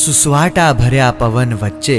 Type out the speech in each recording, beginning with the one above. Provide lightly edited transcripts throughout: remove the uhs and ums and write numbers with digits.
સુસવાટા ભર્યા પવન વચ્ચે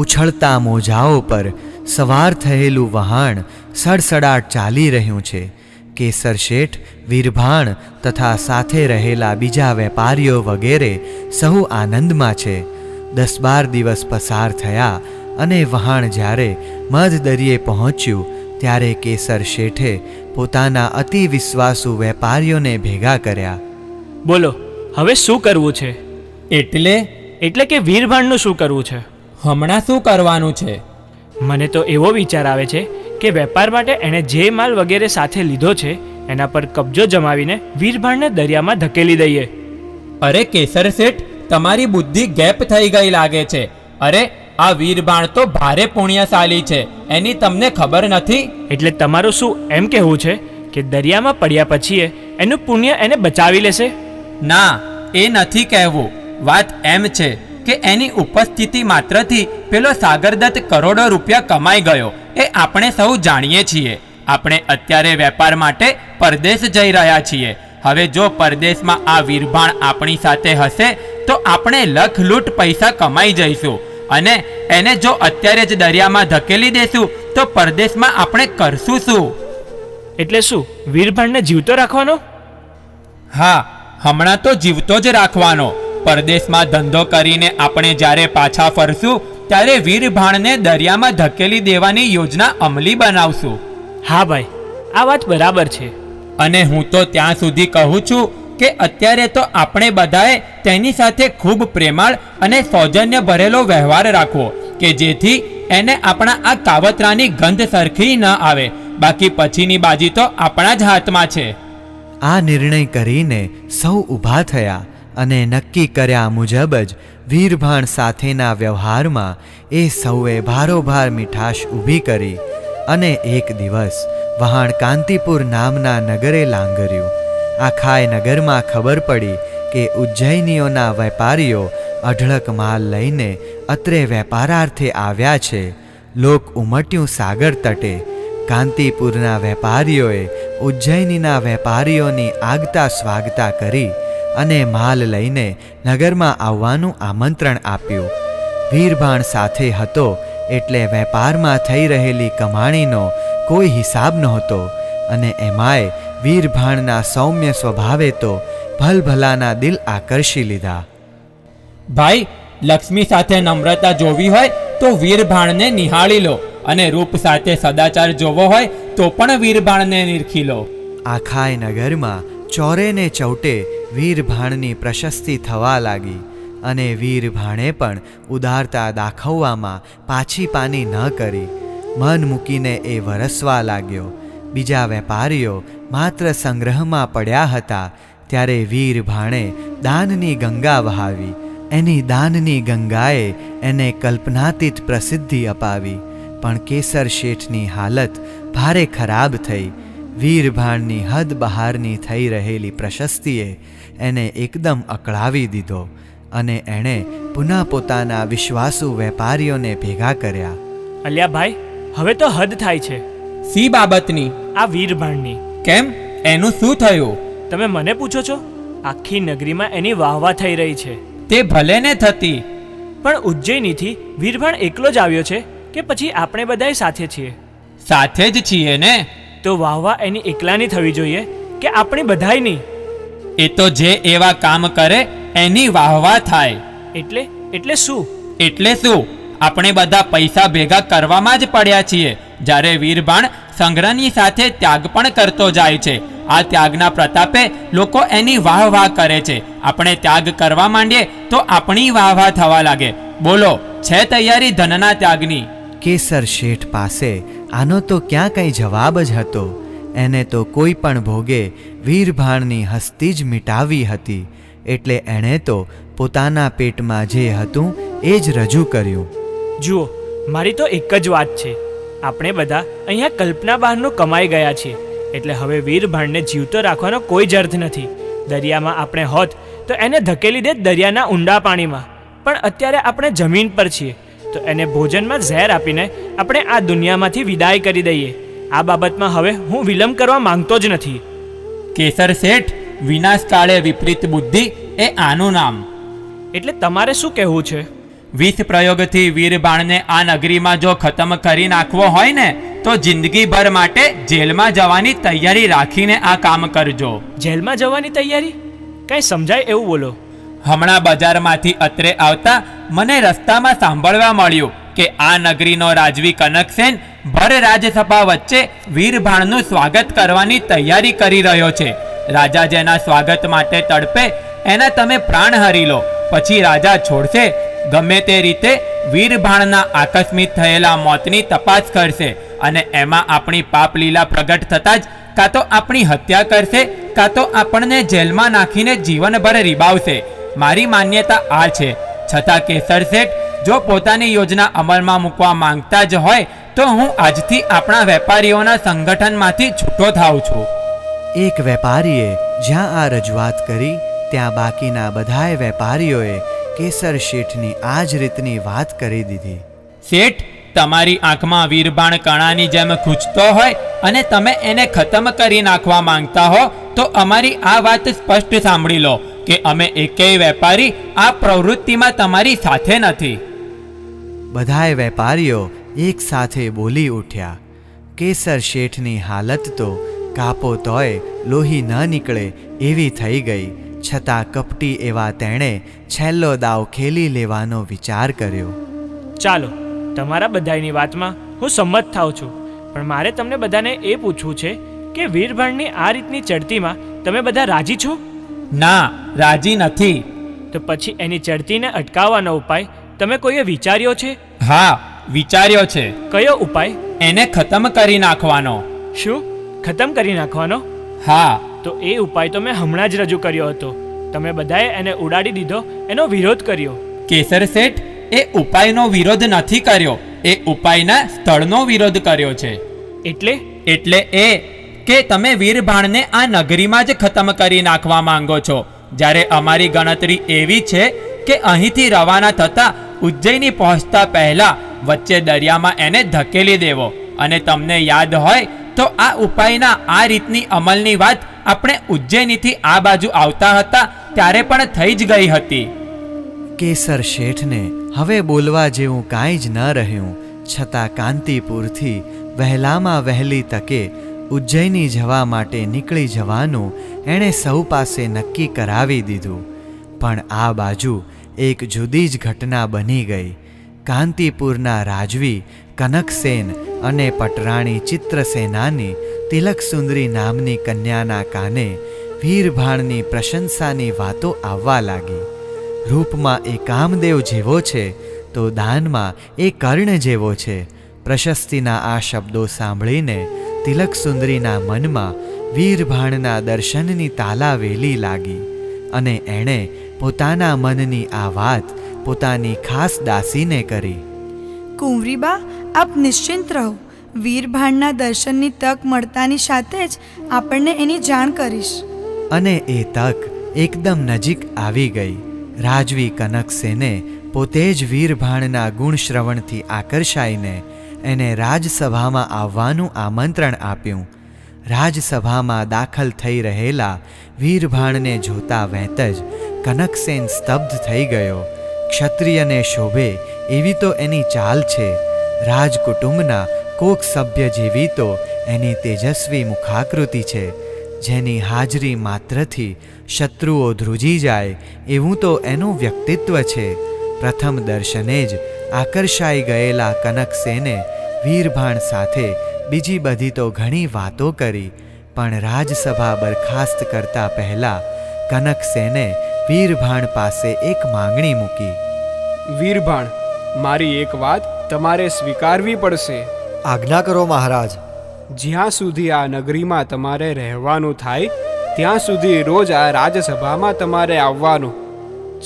ઉછળતા મોજાઓ પર સવાર થયેલું વહાણ સડસડાટ ચાલી રહ્યું છે. કેસર શેઠ, વીરભાણ તથા સાથે રહેલા બીજા વેપારીઓ વગેરે સહુ આનંદમાં છે. 10-12 દિવસ પસાર થયા અને વહાણ જ્યારે મધદરિયે પહોંચ્યું ત્યારે કેસર શેઠે પોતાના અતિ વિશ્વાસુ વેપારીઓને ભેગા કર્યા. બોલો, હવે શું કરવું છે? એટલે કે વીરભાણનું શું કરવું છે? હમણાં શું કરવાનું છે? મને તો એવો વિચાર આવે છે કે વેપાર માટે એણે જે માલ વગેરે સાથે લીધો છે એના પર કબજો જમાવીને વીરભાણને દરિયામાં ધકેલી દઈએ. અરે કેસર શેઠ, તમારી બુદ્ધિ ગેપ થઈ ગઈ લાગે છે. અરે આ વીરભાણ તો ભારે પુણ્યશાળી છે, એની તમને ખબર નથી? એટલે તમારું શું એમ કહેવું છે કે દરિયામાં પડ્યા પછી એનું પુણ્ય એને બચાવી લેશે? ના, એ નથી કહેવું. વાત એમ છે કે એની ઉપસ્થિતિ માત્રથી પેલો સાગરદત્ત કરોડો રૂપિયા કમાઈ ગયો, એ આપણે સૌ જાણીએ છીએ. આપણે અત્યારે વેપાર માટે પરદેશ જઈ રહ્યા છીએ. હવે જો પરદેશમાં આ વીરભાણ આપણી સાથે હશે તો આપણે લખલૂટ પૈસા કમાઈ જઈશું, અને એને જો અત્યારે જ દરિયામાં ધકેલી દેશું તો પરદેશમાં આપણે કરશું શું? એટલે શું, વીરભાણને જીવતો રાખવાનો? હા, હમણાં તો જીવતો જ રાખવાનો. પરદેશમાં ધંધો કરીને આપણે જ્યારે પાછા ફરશું ત્યારે વીરભાણને દરિયામાં ધકેલી દેવાની યોજના અમલી બનાવશું. હા ભાઈ, આ વાત બરાબર છે. અને હું તો ત્યાં સુધી કહું છું કે અત્યારે તો આપણે બધાએ તેની સાથે ખૂબ પ્રેમાળ અને સૌજન્ય ભરેલો વ્યવહાર રાખવો કે જેથી એને આપણા આ કાવતરાની ગંધ સરખી ન આવે. બાકી પછીની બાજી તો આપણા જ હાથમાં છે. આ નિર્ણય કરીને સૌ ઊભા થયા અને નક્કી કર્યા મુજબ જ વીરભાણ સાથેના વ્યવહારમાં એ સૌએ ભારોભાર મીઠાશ ઊભી કરી અને એક દિવસ વહાણ કાંતિપુર નામના નગરે લાંગર્યું. આખાય નગરમાં ખબર પડી કે ઉજ્જૈનીઓના વેપારીઓ અઢળક માલ લઈને અત્રે વેપારાર્થે આવ્યા છે. લોક ઉમટ્યું સાગર તટે. કાંતિપુરના વેપારીઓએ ઉજ્જૈનીના વેપારીઓની આગતા સ્વાગતા કરી અને માલ લઈને નગરમાં આવવાનું આમંત્રણ આપ્યું. વીરભાણ સાથે હતો એટલે વેપારમાં થઈ રહેલી કમાણીનો કોઈ હિસાબ નહોતો, અને એમાંય વીરભાણના સૌમ્ય સ્વભાવે તો ભલભલાના દિલ આકર્ષી લીધા. ભાઈ, લક્ષ્મી સાથે નમ્રતા જોવી હોય તો વીરભાણને નિહાળી લો, અને રૂપ સાથે સદાચાર જોવો હોય તો પણ વીરભાણને નિરખી લો. આખાય નગરમાં ચોરે ને ચૌટે વીરભાણની પ્રશસ્તિ થવા લાગી, અને વીરભાણે પણ ઉદારતા દાખવવામાં પાછી પાની ન કરી. મન મૂકીને એ વરસવા લાગ્યો. બીજા વેપારીઓ માત્ર સંગ્રહમાં પડ્યા હતા ત્યારે વીરભાણે દાનની ગંગા વહાવી. એની દાનની ગંગાએ એને કલ્પનાતીત પ્રસિદ્ધિ અપાવી. પણ કેસર શેઠની હાલત ભારે ખરાબ થઈ. વીરભાણની હદ બહારની થઈ રહેલી પ્રશસ્તિએ એને એકદમ અકળાવી દીધો, અને એણે પુનઃ પોતાના વિશ્વાસુ વેપારીઓને ભેગા કર્યા. અલ્યા ભાઈ, હવે તો હદ થાય છે. સી બાબતની? આ વીરભાણની. કેમ, એનું શું થયું? તમે મને પૂછો છો? આખી નગરીમાં એની વાહવા થઈ રહી છે. તે ભલે ને થતી, પણ ઉજ્જૈનીથી વીરભાણ એકલો જ આવ્યો છે કે પછી આપણે બધાય સાથે છીએ? સાથે જ છીએ ને. તો વાહવા એની એકલાની થવી જોઈએ કે આપણી બધાયની? એ તો જે એવા કામ કરે એની વાહવા થાય. એટલે શું? એટલે શું, આપણે બધા પૈસા ભેગા કરવામાં જ પડ્યા છીએ, જ્યારે વીરભાણ સંગ્રહની સાથે ત્યાગ પણ કરતો જાય છે. આ ત્યાગના પ્રતાપે લોકો એની વાહ વાહ કરે છે. આપણે ત્યાગ કરવા માંડીએ તો આપણી વાહ વાહ થવા લાગે. બોલો, છે તૈયારી ધનના ત્યાગની? કેસર શેઠ પાસે આનો તો ક્યાં કંઈ જવાબ જ હતો. એને તો કોઈ પણ ભોગે વીરભાણની હસ્તી જ મિટાવી હતી, એટલે એણે તો પોતાના પેટમાં જે હતું એ જ રજૂ કર્યું. જુઓ, મારી તો એક જ વાત છે. આપણે બધા અહીંયા કલ્પના બહારનું કમાઈ ગયા છીએ, એટલે હવે વીરભાણને જીવતો રાખવાનો કોઈ જ અર્થ નથી. દરિયામાં આપણે હોત તો એને ધકેલી દે દરિયાના ઊંડા પાણીમાં, પણ અત્યારે આપણે જમીન પર છીએ તો એને ભોજનમાં ઝેર આપીને આપણે આ દુનિયામાંથી વિદાય કરી દઈએ. આ બાબતમાં હવે હું વિલંબ કરવા માંગતો જ નથી. કેસર શેઠ, વિનાશ કાળે વિપરીત બુદ્ધિ એ આનું નામ. એટલે તમારે શું કહેવું છે? વિષ પ્રયોગથી વીરબાણને આ નગરીમાં જો ખતમ કરી નાખવો હોય ને તો જિંદગીભર માટે જેલમાં જવાની તૈયારી રાખીને આ કામ કરજો. જેલમાં જવાની તૈયારી? કંઈ સમજાય એવું બોલો. હમણાં બજારમાંથી અત્રે આવતા મને રસ્તામાં સાંભળવા મળ્યું કે આ નગરીનો રાજવી કનકસેન ભર રાજસભા વચ્ચે વીરભાણનું સ્વાગત કરવાની તૈયારી કરી રહ્યો છે. રાજા જેના સ્વાગત માટે તડપે એના તમે પ્રાણ હરી લો, પછી રાજા છોડશે. ગમે તે રીતે વીરભાણના આકસ્મિક થયેલા મોતની તપાસ કરશે અને એમાં આપણી પાપ લીલા પ્રગટ થતાં જ કાં તો આપણી હત્યા કરશે કાં તો આપણને જેલમાં નાખીને જીવનભર રીબાવશે. મારી માન્યતા આ છે. છતાં કેસર શેઠ જો પોતાની યોજના અમલમાં મૂકવા માંગતા જ હોય તો હું આજથી આપણા વેપારીઓના સંગઠનમાંથી છૂટો થાઉં છું. એક વેપારીએ જ્યાં આ રજૂઆત કરી ત્યાં બાકીના બધાય વેપારીઓએ કેસર શેઠની આ જ રીતની વાત કરી દીધી. શેઠ, તમારી આંખમાં વીરબાણ કણાની જેમ ખૂંચતો હોય અને તમે એને ખતમ કરી નાખવા માંગતા હો તો અમારી આ વાત સ્પષ્ટ સાંભળી લો કે અમે એકેય વેપારી આ પ્રવૃત્તિમાં તમારી સાથે નથી. બધાય વેપારીઓ એક સાથે બોલી ઉઠ્યા. કેસર શેઠની હાલત તો કાપો તોય લોહી ન નીકળે એવી થઈ ગઈ. છતાં કપટી એવા તેણે છેલ્લો દાવ ખેલી લેવાનો વિચાર કર્યો. ચાલો, તમારા બધાની વાતમાં હું સંમત થાઉં છું, પણ મારે તમને બધાને એ પૂછવું છે કે વીરભાણની આ રીતની ચડતીમાં તમે બધા રાજી છો? ના, રાજી નથી. તો પછી એની ચડતીને અટકાવવાનો ઉપાય તમે કોઈએ વિચાર્યો છે? હા, વિચાર્યો છે. કયો ઉપાય? એને ખતમ કરી નાખવાનો. શું, ખતમ કરી નાખવાનો? હા. તો એ ઉપાય તો મેં હમણાં જ રજૂ કર્યો હતો. તમે બધાએ એને ઉડાડી દીધો, એનો વિરોધ કર્યો. કેસર શેઠ, એ ઉપાયનો વિરોધ નથી કર્યો, એ ઉપાયના સ્થળનો વિરોધ કર્યો છે. એટલે એ કે તમે વીરભાણને આ નગરીમાં જ ખતમ કરી નાખવા માંગો છો, જ્યારે અમારી ગણતરી એવી છે કે અહીંથી રવાના થતા ઉજ્જૈની પહોંચતા પહેલા વચ્ચે દરિયામાં એને ધકેલી દેવો. અને તમને યાદ હોય તો આ ઉપાયના આ રીતની અમલની વાત આપણે ઉજ્જૈનીથી આ બાજુ આવતા હતા ત્યારે પણ થઈ જ ગઈ હતી. કેસર શેઠને હવે બોલવા જેવું કાંઈ જ ન રહ્યું. છતાં કાંતિપુરથી વહેલામાં વહેલી તકે ઉજ્જૈની જવા માટે નીકળી જવાનું એણે સૌ પાસે નક્કી કરાવી દીધું. પણ આ બાજુ એક જુદી જ ઘટના બની ગઈ. કાંતિપુરના રાજવી કનકસેન અને પટરાણી ચિત્રસેનાની તિલકસુંદરી નામની કન્યાના કાને વીરભાણની પ્રશંસાની વાતો આવવા લાગી. રૂપમાં એ કામદેવ જેવો છે તો દાનમાં એ કર્ણ જેવો છે. પ્રશસ્તિના આ શબ્દો સાંભળીને તિલકસુંદરીના મનમાં વીરભાણના દર્શનની તાલાવેલી લાગી અને એણે પોતાના મનની આ વાત પોતાની ખાસ દાસીને કરી. કુંવરીબા, આપ નિશ્ચિંત રહો. વીરભાણના દર્શનની તક મળતાની સાથે જ આપણને એની જાણ કરીશ. અને એ તક એકદમ નજીક આવી ગઈ. રાજવી કનકસેને પોતે જ વીરભાણના ગુણશ્રવણથી આકર્ષાઈને એને રાજસભામાં આવવાનું આમંત્રણ આપ્યું. રાજસભામાં દાખલ થઈ રહેલા વીરભાણને જોતા વેંત જ કનકસેન સ્તબ્ધ થઈ ગયો. ક્ષત્રિયને શોભે એવી તો એની ચાલ છે. રાજકુટુંબના કોક સભ્ય જેવી તો એની તેજસ્વી મુખાકૃતિ છે, જેની હાજરી માત્રથી શત્રુઓ ધ્રુજી જાય એવું તો એનું વ્યક્તિત્વ છે. પ્રથમ દર્શને જ આકર્ષાઈ ગયેલા કનકસેને વીરભાણ સાથે બીજી બધી તો ઘણી વાતો કરી, પણ રાજસભા બરખાસ્ત કરતા પહેલા કનકસેને વીરભાણ પાસે એક માંગણી મૂકી. વીરભાણ, મારી એક વાત તમારે સ્વીકારવી પડશે. આજ્ઞા કરો મહારાજ. જ્યાં સુધી આ નગરીમાં તમારે રહેવાનું થાય ત્યાં સુધી રોજ આ રાજસભામાં તમારે આવવાનું.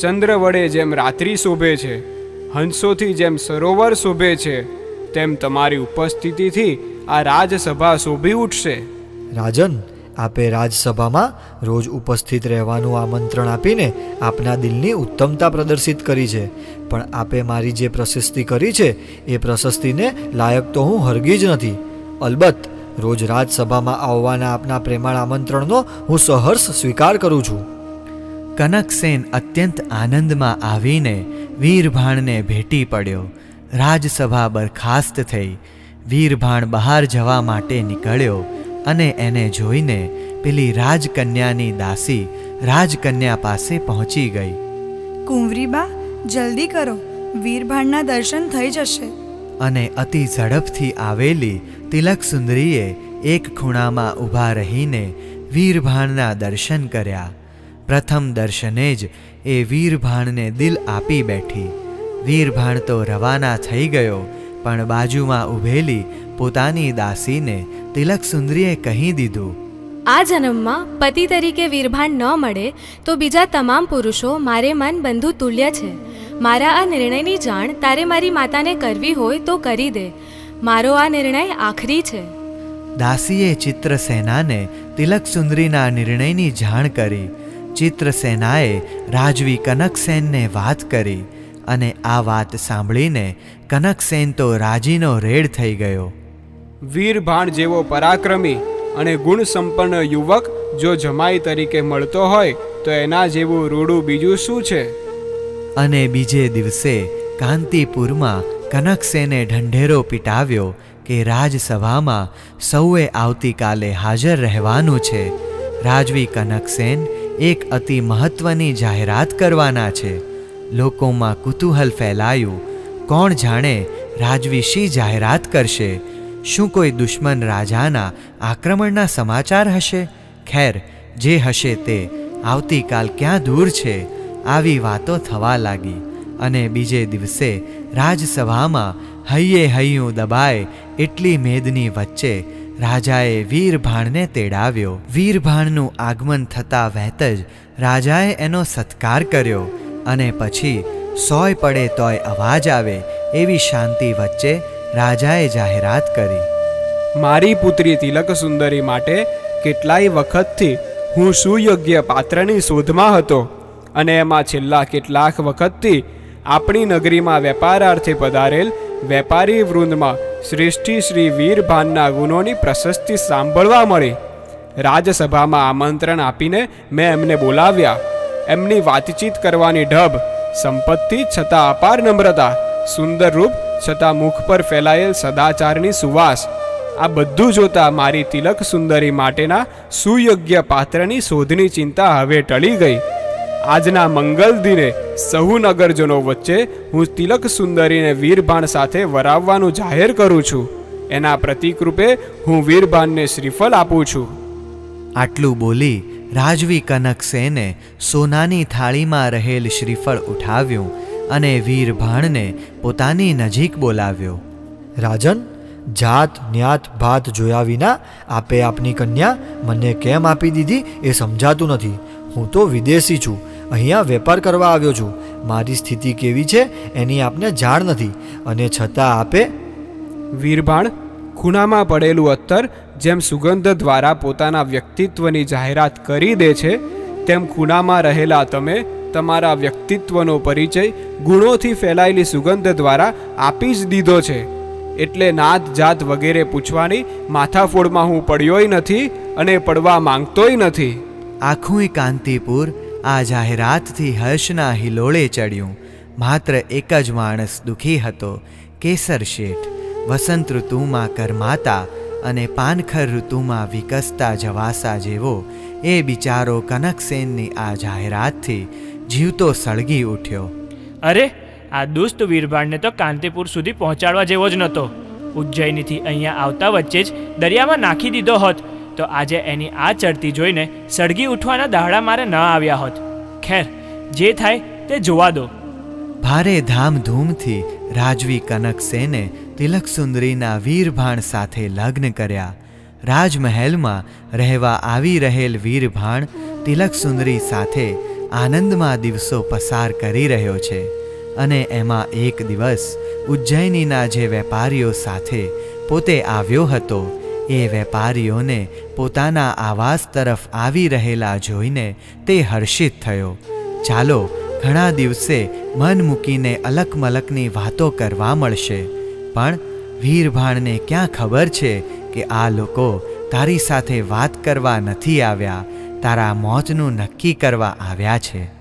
ચંદ્ર વડે જેમ રાત્રિ શોભે છે, હંસોથી જેમ સરોવર શોભે છે, તેમ તમારી ઉપસ્થિતિથી આ રાજસભા શોભી ઉઠશે. રાજન, આપે રાજસભામાં રોજ ઉપસ્થિત રહેવાનું આમંત્રણ આપીને આપના દિલની ઉત્તમતા પ્રદર્શિત કરી છે, પણ આપે મારી જે પ્રશસ્તિ કરી છે એ પ્રશસ્તિને લાયક તો હું હરગી જ નથી. અલબત્ત રોજ રાજસભામાં આવવાના આપના પ્રેમાળ આમંત્રણનો હું સહર્ષ સ્વીકાર કરું છું. કનકસેન અત્યંત આનંદમાં આવીને વીરભાણને ભેટી પડ્યો. રાજસભા બરખાસ્ત થઈ. વીરભાણ બહાર જવા માટે નીકળ્યો અને એને જોઈને પેલી રાજકન્યાની દાસી રાજકન્યા પાસે પહોંચી ગઈ. કુંવરીબા, જલ્દી કરો, વીરભાણના દર્શન થઈ જશે. અને અતિ ઝડપથી આવેલી તિલક સુંદરીએ એક ખૂણામાં ઊભા રહીને વીરભાણના દર્શન કર્યા. પ્રથમ દર્શને જ એ વીરભાણને દિલ આપી બેઠી. વીરભાણ તો રવાના થઈ ગયો, પણ બાજુમાં ઊભેલી પોતાની દાસીને તિલક સુંદરીએ કહી દીધું, આ જન્મમાં પતિ તરીકે વીરભાણ ન મળે તો બીજા તમામ પુરુષો મારે મન બંધુ તુલ્ય છે. મારા આ નિર્ણયની જાણ તારે મારી માતાને કરવી હોય તો કરી દે. મારો આ નિર્ણય આખરી છે. દાસીએ ચિત્રસેનાને તિલક સુંદરીના નિર્ણયની જાણ કરી. ચિત્રસેનાએ રાજવી કનકસેનને વાત કરી અને આ વાત સાંભળીને કનકસેન તો રાજીનો રેડ થઈ ગયો. વીરભાણ જેવો પરાક્રમી અને ગુણ સંપન્ન યુવક જો જમાઈ તરીકે મળતો હોય તો એના જેવું રૂડું બીજું શું છે? અને બીજે દિવસે કાંતિપુરમાં કનકસેને ઢંઢેરો પીટાવ્યો કે રાજસભામાં સૌએ આવતીકાલે હાજર રહેવાનું છે. રાજવી કનકસેન એક અતિ મહત્વની જાહેરાત કરવાના છે. લોકોમાં કુતૂહલ ફેલાયું. કોણ જાણે રાજવી શી જાહેરાત કરશે? શું કોઈ દુશ્મન રાજાના આક્રમણના સમાચાર હશે? ખેર, જે હશે તે આવતીકાલ ક્યાં દૂર છે. આવી વાતો થવા લાગી અને બીજે દિવસે રાજસભામાં હૈયે હૈયું દબાય એટલી મેદની વચ્ચે રાજાએ વીરભાણને તેડાવ્યો. વીરભાણનું આગમન થતાં વહેત જ રાજાએ એનો સત્કાર કર્યો અને પછી સોય પડે તોય અવાજ આવે એવી શાંતિ વચ્ચે રાજાએ જાહેરાત કરી, મારી પુત્રી તિલક સુંદરી માટે કેટલાય વખતથી હું સુયોગ્ય પાત્રની શોધમાં હતો અને એમાં છેલ્લા કેટલાક વખતથી આપણી નગરીમાં વેપારાર્થે પધારેલ વેપારી વૃંદમાં શ્રેષ્ઠી શ્રી વીરભાનના ગુણોની પ્રશસ્તિ સાંભળવા મળી. રાજસભામાં આમંત્રણ આપીને મેં એમને બોલાવ્યા. એમની વાતચીત કરવાની ઢબ, સંપત્તિ છતાં અપાર નમ્રતા, સુંદર રૂપ છતાં મુખ પર ફેલાયેલ સદાચારની સુવાસ, આ બધું જોતા મારી તિલક સુંદરી માટેના સુયોગ્ય પાત્રની શોધની ચિંતા હવે ટળી ગઈ. આજના મંગલ દિને સહુ નગરજનો વચ્ચે હું તિલક સુંદરીને વીરભાણ સાથે વરાવવાનું જાહેર કરું છું. એના પ્રતિકરૂપે હું વીરભાણને શ્રીફળ આપું છું. આટલું બોલી રાજવી કનકસેને સોનાની થાળીમાં રહેલ શ્રીફળ ઉઠાવ્યું અને વીરભાણને પોતાની નજીક બોલાવ્યો. રાજન, જાત ન્યાત ભાત જોયા વિના આપે આપની કન્યા મને કેમ આપી દીધી એ સમજાતું નથી. હું તો વિદેશી છું, અહીંયા વેપાર કરવા આવ્યો છું. મારી સ્થિતિ કેવી છે એની આપને જાણ નથી અને છતાં આપે. વીરભાણ, ખૂણામાં પડેલું અત્તર જેમ સુગંધ દ્વારા પોતાના વ્યક્તિત્વની જાહેરાત કરી દે છે, તેમ ખૂણામાં રહેલા તમે તમારા વ્યક્તિત્વનો પરિચય ગુણોથી ફેલાયેલી સુગંધ દ્વારા આપી જ દીધો છે. એટલે નાત જાત વગેરે પૂછવાની માથાફોડમાં હું પડ્યોય નથી અને પડવા માંગતોય નથી. આખું કાંતિપુર આ જાહેરાતથી હર્ષના હિલોળે ચડ્યું. માત્ર એક જ માણસ દુઃખી હતો, કેસર શેઠ. વસંત ઋતુમાં કરમાતા અને પાનખર ઋતુમાં વિકસતા જવાસા જેવો એ બિચારો કનકસેનની આ જાહેરાતથી જીવતો સળગી ઉઠ્યો. અરે, આ દુષ્ટ વીરભાણને તો કાંતિપુર સુધી પહોંચાડવા જેવો જ નહોતો. ઉજ્જૈનીથી અહીંયા આવતા વચ્ચે જ દરિયામાં નાખી દીધો હોત તો આજે એની આ ચડતી જોઈને સળગી ઉઠવાના દાહડા મારે ન આવ્યા હોત. ખેર, જે થાય તે જોવા દો. ભારે ધામધૂમથી રાજવી કનકસેને તિલક સુંદરીના વીરભાણ સાથે લગ્ન કર્યા. રાજમહેલમાં રહેવા આવી રહેલ વીરભાણ તિલક સુંદરી સાથે આનંદમાં દિવસો પસાર કરી રહ્યો છે. અને એમાં એક દિવસ ઉજ્જૈનીના જે વેપારીઓ સાથે પોતે આવ્યો હતો એ વેપારીઓને પોતાના આવાસ તરફ આવી રહેલા જોઈને તે હર્ષિત થયો. ચાલો, ઘણા દિવસે મન મૂકીને અલકમલકની વાતો કરવા મળશે. પણ વીરભાણને ક્યાં ખબર છે કે આ લોકો તારી સાથે વાત કરવા નથી આવ્યા, તારા મોતનું નક્કી કરવા આવ્યા છે.